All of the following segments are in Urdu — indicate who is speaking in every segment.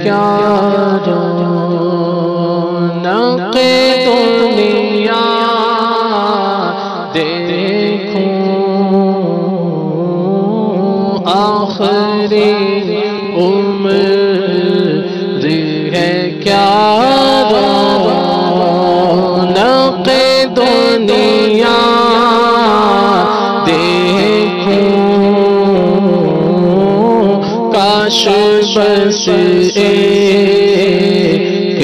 Speaker 1: کیا رونق دنیا دیکھوں آخری عمر ہے کیا رونق دنیا دیکھوں کاش بس ایک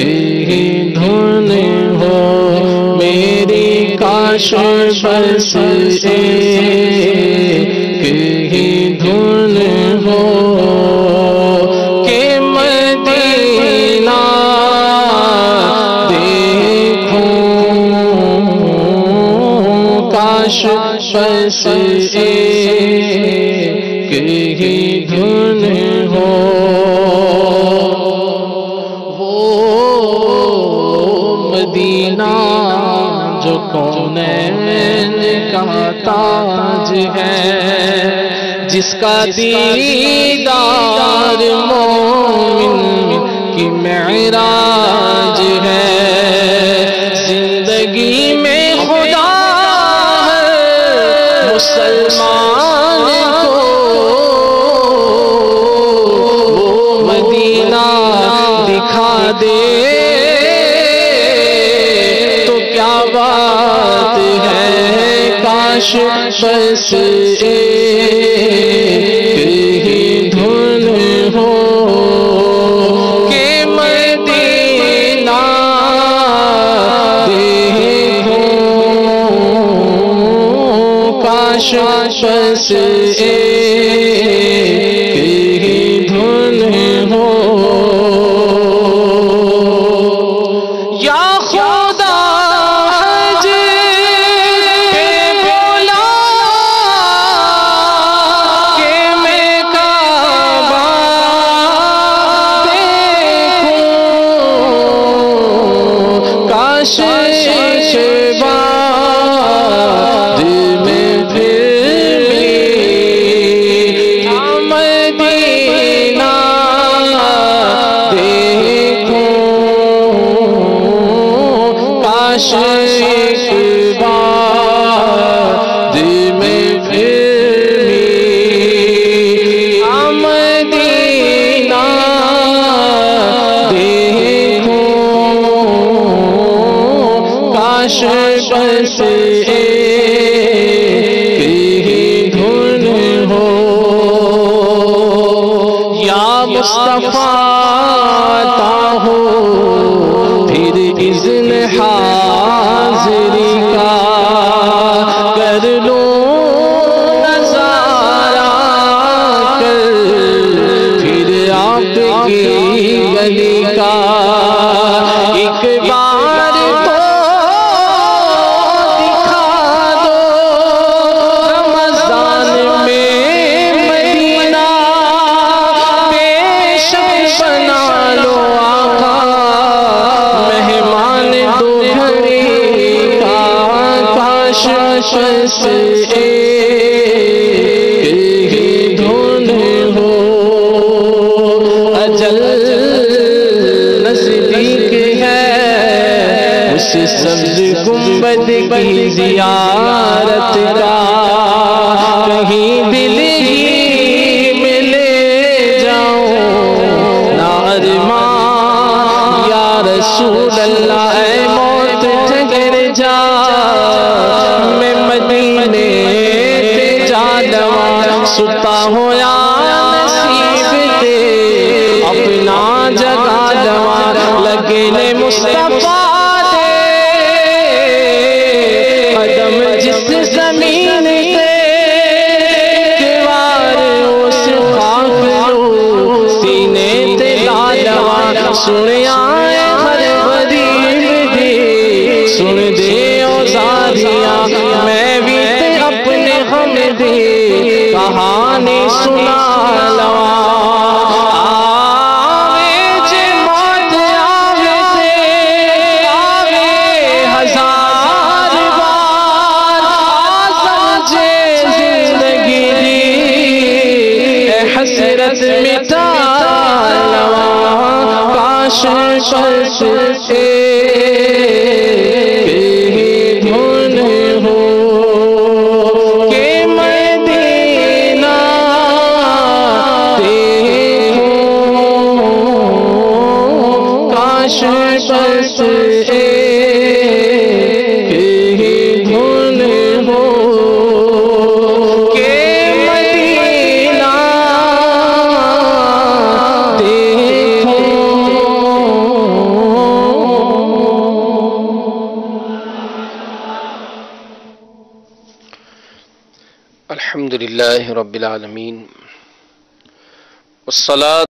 Speaker 1: ہی دھن ہو میری کاش بس ایک ہی دھن ہو کہ مدینہ دیکھوں کاش بس ایک ہی دھن ہو وہ مدینہ جو کونین کا تاج ہے جس کا دیدار مومن کی معراج ہے زندگی میں خدا ہے مسلمان کو وہ مدینہ دکھا دے تو کیا بات ہے کاش بس ایک ہی دھن ہو کہ مدینہ دیکھوں کاش بس ایک ہی دھن ہو یا خدا حج پہ بولا کہ میں کعبہ دیکھوں کاش ایک بار میں پھر بھی مدینہ دیکھوں کاش ایک بار میں پھر بھی مدینہ دیکھوں کاش بس ایک ہی دھن ہو یا مصطفیٰ تا ہو پھر اذن حاضری کا کر لوں نظارہ کر پھر آپ کی گلی کا ایک بار تو دکھا دو رمضان میں مدینہ پیش بنا لو آقا مہمان دو گھڑی کا کاش بس ایک ہی دھن ہو اجل نزدیک ہے اس سبز گنبد کی زیارت کا کہیں دل ہی میں لے جاؤں نا ارمان یا رسول اللہ اے موت ٹھہر جا میں مدینے پہ جا لواں ستا ہوں یا نصیب دے اپنا جگہ لواں لگے نے مصطفیٰ دے قدم جس زمین سے دیوار اس خاک لو سینے تے لا لواں سن آئے ہر غریب دی سن دے اوزاریاں میں بھی تے اپنے غم دی کہانی سنا لواں حسرت مٹا لواں کاش بس ایک دھن ہو کہ مدینہ دیکھوں، کاش بس
Speaker 2: الحمد للہ رب العالمین والصلاة